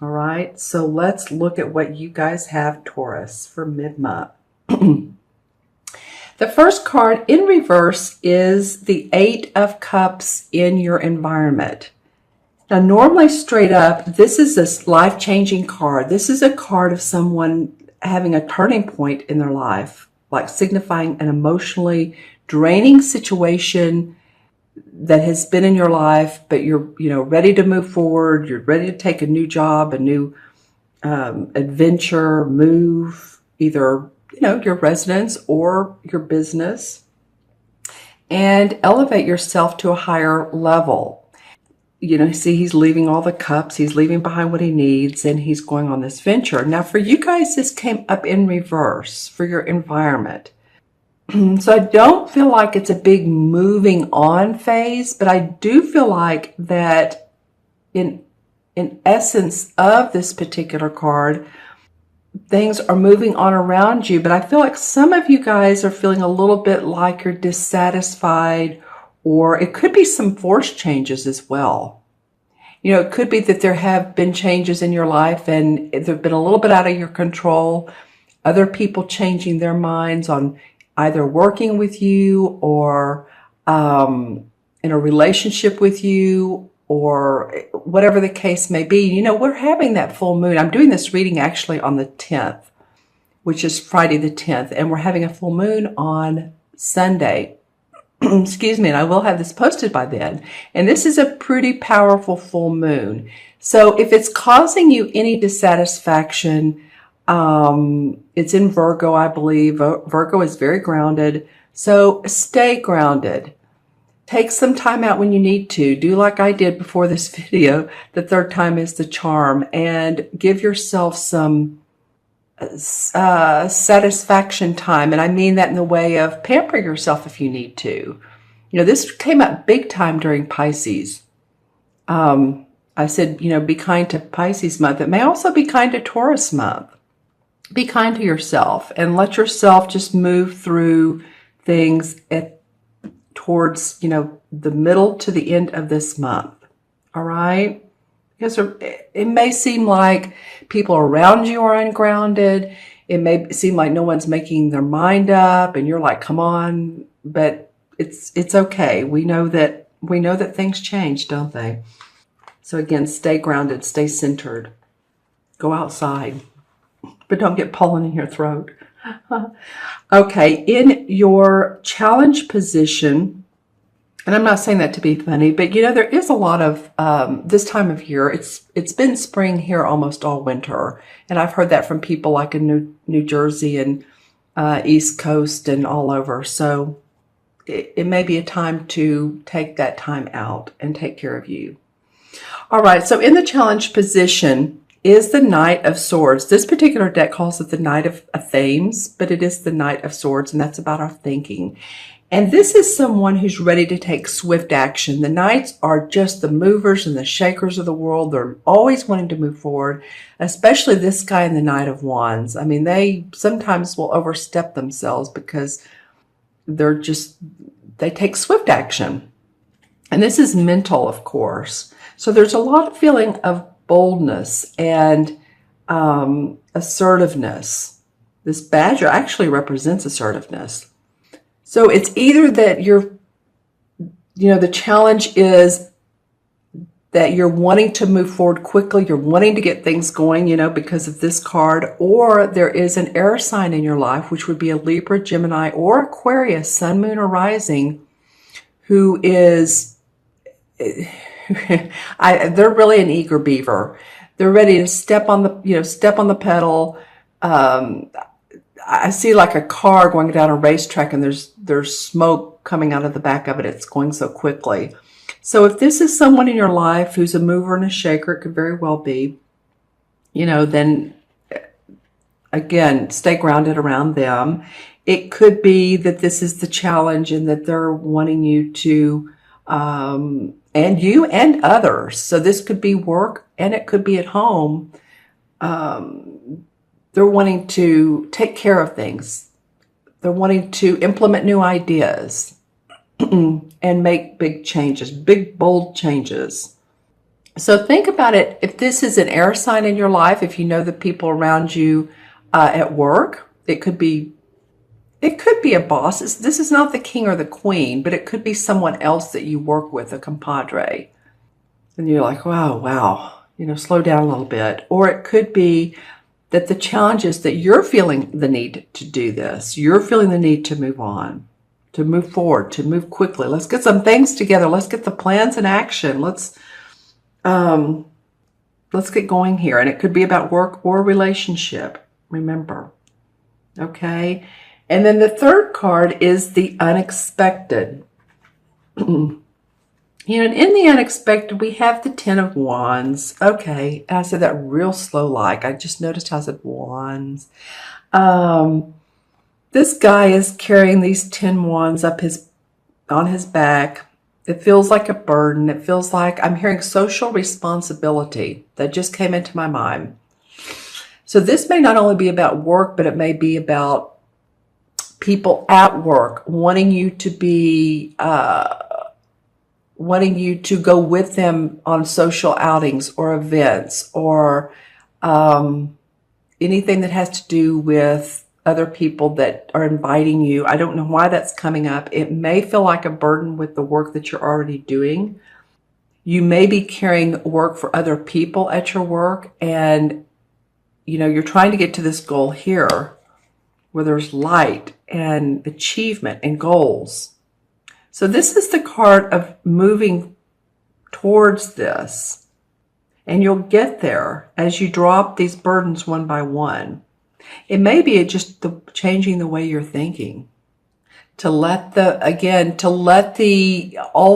All right, so let's look at what you guys have, Taurus, for mid-month. The first card in reverse is the Eight of Cups in your environment. Now, normally straight up, this is a life-changing card. This is a card of someone having a turning point in their life, like signifying an emotionally draining situation that has been in your life, but you're, ready to move forward. You're ready to take a new job, a new adventure, move, either, your residence or your business, and elevate yourself to a higher level. See, he's leaving all the cups, he's leaving behind what he needs, and he's going on this venture. Now, for you guys, this came up in reverse for your environment. So I don't feel like it's a big moving on phase, but I do feel like that in essence of this particular card, things are moving on around you, but I feel like some of you guys are feeling a little bit like you're dissatisfied, or it could be some forced changes as well. It could be that there have been changes in your life and they've been a little bit out of your control. Other people changing their minds on either working with you or in a relationship with you, or whatever the case may be. We're having that full moon. I'm doing this reading actually on the 10th, which is Friday the 10th, and we're having a full moon on Sunday. Excuse me, and I will have this posted by then. And this is a pretty powerful full moon. So if it's causing you any dissatisfaction, it's in Virgo, I believe. Virgo is very grounded. So stay grounded. Take some time out when you need to. Do like I did before this video. The third time is the charm. And give yourself some satisfaction time. And I mean that in the way of pamper yourself if you need to. This came up big time during Pisces. I said, be kind to Pisces month. It may also be kind to Taurus month. Be kind to yourself and let yourself just move through things towards, the middle to the end of this month. All right? Because it may seem like people around you are ungrounded. It may seem like no one's making their mind up and you're like, come on, but it's okay. We know that things change, don't they? So again, stay grounded, stay centered. Go outside, but don't get pollen in your throat. Okay, in your challenge position, and I'm not saying that to be funny, but there is a lot of this time of year. It's been spring here almost all winter, and I've heard that from people like in New Jersey and East Coast and all over. So it may be a time to take that time out and take care of you. All right, so in the challenge position is the Knight of Swords. This particular deck calls it the Knight of Themes, but it is the Knight of Swords, and that's about our thinking. And this is someone who's ready to take swift action. The Knights are just the movers and the shakers of the world. They're always wanting to move forward, especially this guy in the Knight of Wands. I mean, they sometimes will overstep themselves because they take swift action. And this is mental, of course. So there's a lot of feeling of boldness and assertiveness. This badger actually represents assertiveness. So it's either that the challenge is that you're wanting to move forward quickly, you're wanting to get things going, because of this card, or there is an air sign in your life, which would be a Libra, Gemini, or Aquarius, sun, moon, or rising, who is, they're really an eager beaver. They're ready to step on the pedal. I see like a car going down a racetrack and there's smoke coming out of the back of it. It's going so quickly. So if this is someone in your life who's a mover and a shaker, it could very well be, then again, stay grounded around them. It could be that this is the challenge and that they're wanting you to, and you and others. So this could be work and it could be at home. They're wanting to take care of things. They're wanting to implement new ideas and make big changes, big, bold changes. So think about it. If this is an air sign in your life, if you know the people around you at work, it could be a boss. This is not the king or the queen, but it could be someone else that you work with, a compadre. And you're like, wow, slow down a little bit. Or it could be that the challenge is that you're feeling the need to do this. You're feeling the need to move on, to move forward, to move quickly. Let's get some things together. Let's get the plans in action. Let's get going here. And it could be about work or relationship. Remember. Okay. And then the third card is the unexpected. And in the unexpected, we have the Ten of Wands. Okay, and I said that real slow like. I just noticed how I said wands. This guy is carrying these 10 wands on his back. It feels like a burden. It feels like I'm hearing social responsibility. That just came into my mind. So this may not only be about work, but it may be about people at work wanting you to be... wanting you to go with them on social outings or events or anything that has to do with other people that are inviting you. I don't know why that's coming up. It may feel like a burden with the work that you're already doing. You may be carrying work for other people at your work, and you're trying to get to this goal here where there's light and achievement and goals. So this is the card of moving towards this. And you'll get there as you drop these burdens one by one. It may be just changing the way you're thinking. To let all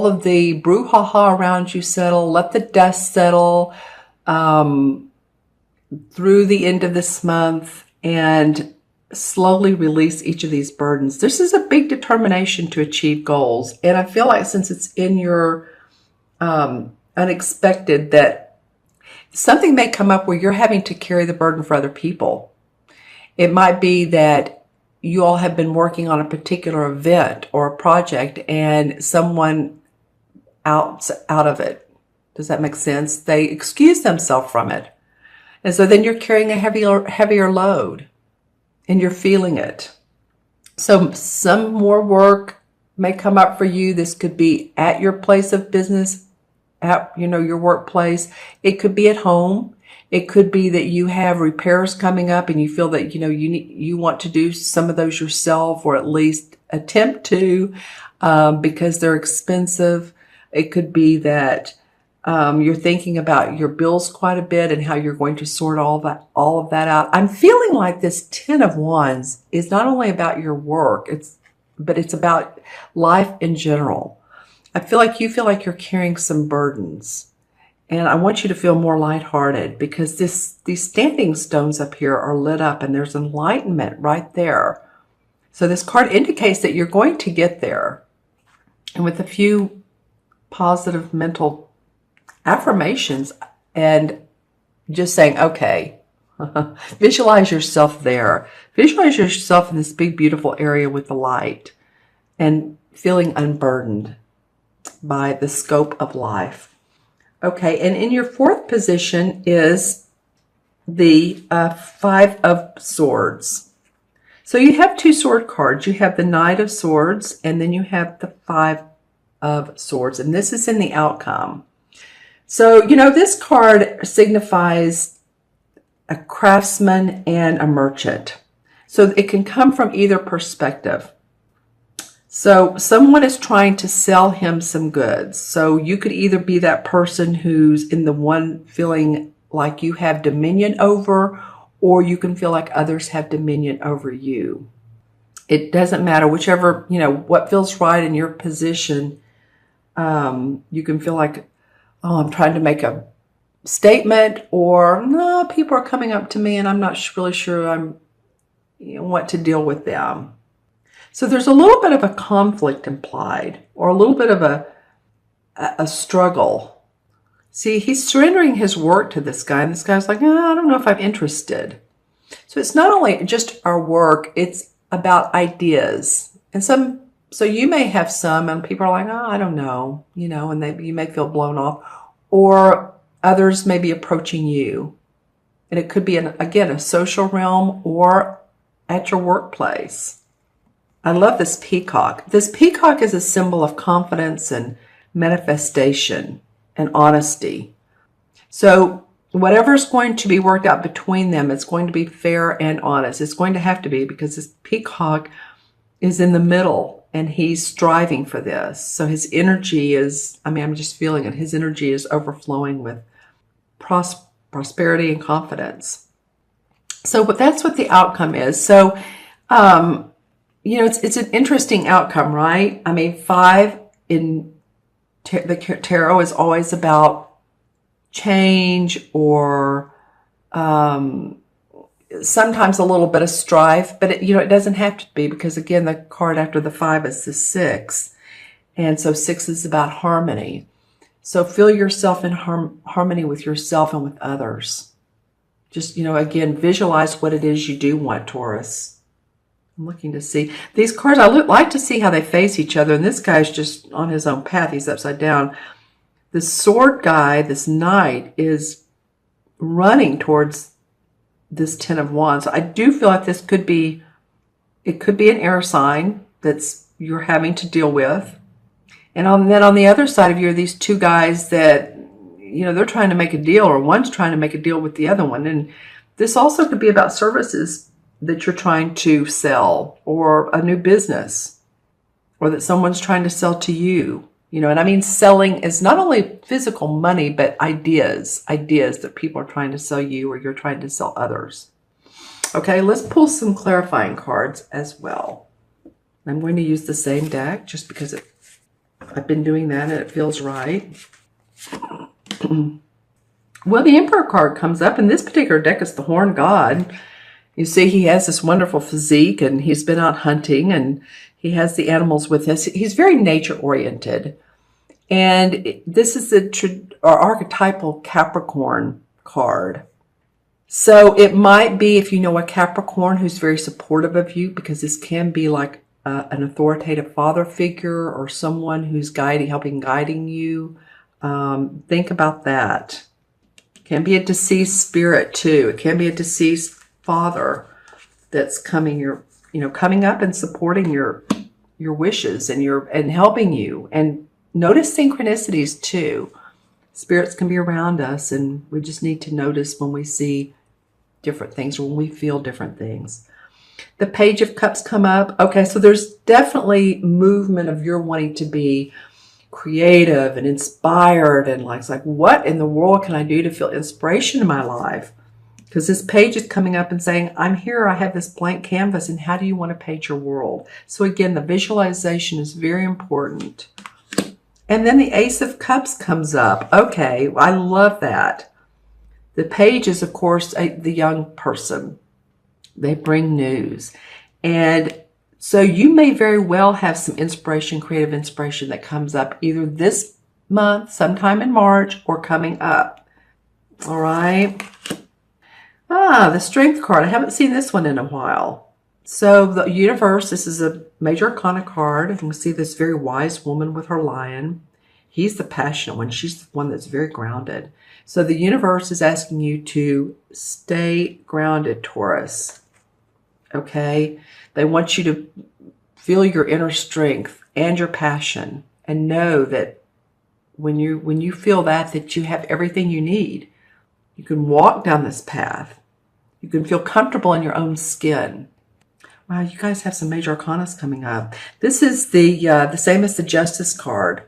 of the brouhaha around you settle, let the dust settle through the end of this month, and slowly release each of these burdens. This is a big determination to achieve goals. And I feel like since it's in your unexpected, that something may come up where you're having to carry the burden for other people. It might be that you all have been working on a particular event or a project and someone out of it. Does that make sense? They excuse themselves from it. And so then you're carrying a heavier load. And you're feeling it. So some more work may come up for you. This could be at your place of business, at your workplace. It could be at home. It could be that you have repairs coming up and you feel that you want to do some of those yourself, or at least attempt to, because they're expensive. It could be that you're thinking about your bills quite a bit and how you're going to sort all of that out. I'm feeling like this 10 of Wands is not only about your work, but it's about life in general. I feel like you feel like you're carrying some burdens. And I want you to feel more lighthearted, because these standing stones up here are lit up and there's enlightenment right there. So this card indicates that you're going to get there. And with a few positive mental affirmations and just saying, okay, visualize yourself there. Visualize yourself in this big, beautiful area with the light and feeling unburdened by the scope of life. Okay, and in your fourth position is the Five of Swords. So you have two sword cards. You have the Knight of Swords, and then you have the Five of Swords, and this is in the outcome. So, this card signifies a craftsman and a merchant. So it can come from either perspective. So someone is trying to sell him some goods. So you could either be that person who's in the one feeling like you have dominion over, or you can feel like others have dominion over you. It doesn't matter, whichever, what feels right in your position. You can feel like, oh, I'm trying to make a statement, or no, people are coming up to me and I'm not really sure what to deal with them. So there's a little bit of a conflict implied, or a little bit of a struggle. See, he's surrendering his work to this guy, and this guy's like, I don't know if I'm interested. So it's not only just our work, it's about ideas. And so you may have some, and people are like, I don't know, and you may feel blown off. Or others may be approaching you. And it could be, again, a social realm or at your workplace. I love this peacock. This peacock is a symbol of confidence and manifestation and honesty. So whatever's going to be worked out between them, it's going to be fair and honest. It's going to have to be, because this peacock is in the middle and he's striving for this. So his energy is, I'm just feeling it. His energy is overflowing with prosperity and confidence. So, but that's what the outcome is. So, it's an interesting outcome, right? 5 in the tarot is always about change or sometimes a little bit of strife, but it doesn't have to be, because again, the card after the 5 is the 6. And so 6 is about harmony. So feel yourself in harmony with yourself and with others. Just, again, visualize what it is you do want, Taurus. I'm looking to see these cards. I like to see how they face each other. And this guy's just on his own path. He's upside down. The sword guy, this knight, is running towards this 10 of Wands. I do feel like it could be an air sign that's you're having to deal with. And then on the other side of you are these two guys that, they're trying to make a deal, or one's trying to make a deal with the other one. And this also could be about services that you're trying to sell, or a new business, or that someone's trying to sell to you. And selling is not only physical money, but ideas that people are trying to sell you, or you're trying to sell others. Okay, let's pull some clarifying cards as well. I'm going to use the same deck just because I've been doing that and it feels right. Well, the Emperor card comes up, and this particular deck is the Horn God. You see, he has this wonderful physique, and he's been out hunting, and he has the animals with us. He's very nature-oriented. And this is the archetypal Capricorn card. So it might be, if you know a Capricorn who's very supportive of you, because this can be like an authoritative father figure, or someone who's guiding you. Think about that. It can be a deceased spirit too. It can be a deceased father that's coming up and supporting your wishes and helping you. And notice synchronicities too. Spirits can be around us, and we just need to notice when we see different things, or when we feel different things. The Page of Cups come up. Okay, so there's definitely movement of your wanting to be creative and inspired, and like what in the world can I do to feel inspiration in my life? Because this page is coming up and saying, I'm here, I have this blank canvas, and how do you want to paint your world? So again, the visualization is very important. And then the Ace of Cups comes up. Okay, I love that. The page is, of course, the young person. They bring news. And so you may very well have some inspiration, creative inspiration that comes up either this month, sometime in March, or coming up. All right. The Strength card. I haven't seen this one in a while. So the universe, this is a major arcana card. And we see this very wise woman with her lion. He's the passionate one. She's the one that's very grounded. So the universe is asking you to stay grounded, Taurus. Okay? They want you to feel your inner strength and your passion, and know that when you feel that you have everything you need. You can walk down this path. You can feel comfortable in your own skin. Wow, you guys have some major arcanas coming up. This is the same as the Justice card.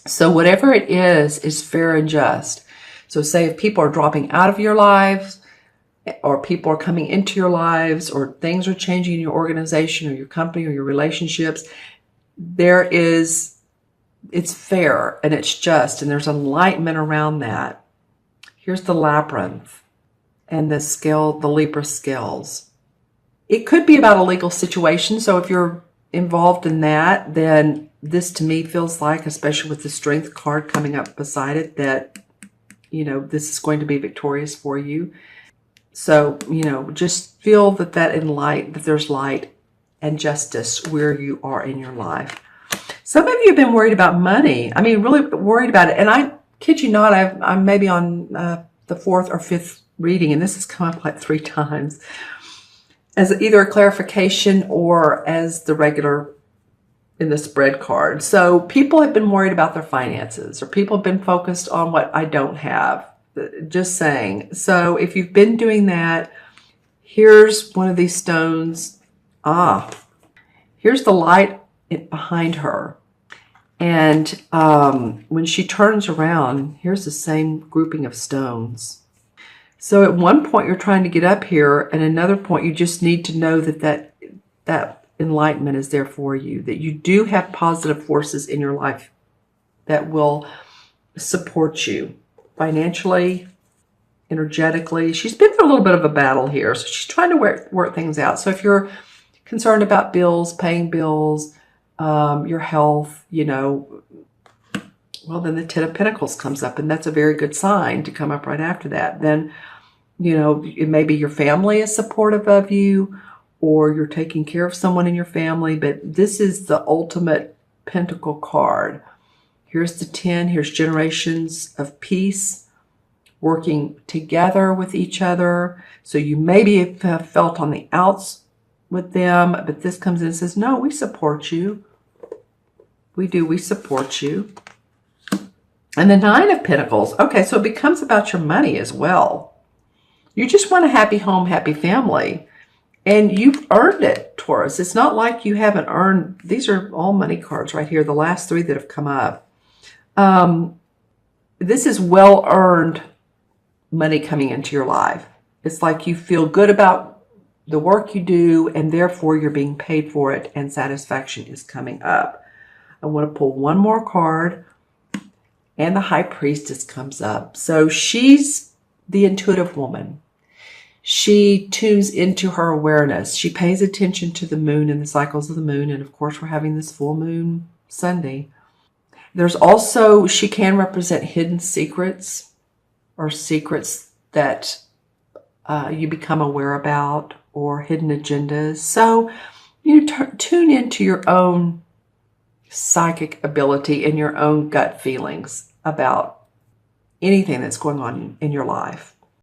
So whatever it is fair and just. So say if people are dropping out of your lives, or people are coming into your lives, or things are changing in your organization or your company or your relationships, it's fair and it's just, and there's enlightenment around that. Here's the Labyrinth and the Libra scales. It could be about a legal situation. So if you're involved in that, then this to me feels like, especially with the Strength card coming up beside it, that, this is going to be victorious for you. So, just feel that there's light and justice where you are in your life. Some of you have been worried about money. Really worried about it. And kid you not, I'm maybe on the fourth or fifth reading, and this has come up like 3 times as either a clarification or as the regular in the spread card. So people have been worried about their finances, or people have been focused on what I don't have. Just saying. So if you've been doing that, here's one of these stones. Here's the light behind her. And when she turns around, here's the same grouping of stones. So at one point you're trying to get up here, and another point you just need to know that enlightenment is there for you, that you do have positive forces in your life that will support you financially, energetically. She's been through a little bit of a battle here, so she's trying to work things out. So if you're concerned about bills, paying bills, your health, well, then the Ten of Pentacles comes up, and that's a very good sign to come up right after that. Then, maybe your family is supportive of you, or you're taking care of someone in your family, but this is the ultimate Pentacle card. Here's the 10. Here's generations of peace, working together with each other. So you maybe have felt on the outs with them, but this comes in and says, no, we support you. We do. We support you. And the 9 of Pentacles. Okay, so it becomes about your money as well. You just want a happy home, happy family. And you've earned it, Taurus. It's not like you haven't earned. These are all money cards right here, the last 3 that have come up. This is well-earned money coming into your life. It's like you feel good about the work you do, and therefore you're being paid for it, and satisfaction is coming up. I want to pull one more card, and the High Priestess comes up. So she's the intuitive woman. She tunes into her awareness. She pays attention to the moon and the cycles of the moon. And of course, we're having this full moon Sunday. There's also, she can represent hidden secrets, or secrets that you become aware about, or hidden agendas. So you tune into your own psychic ability and your own gut feelings about anything that's going on in your life.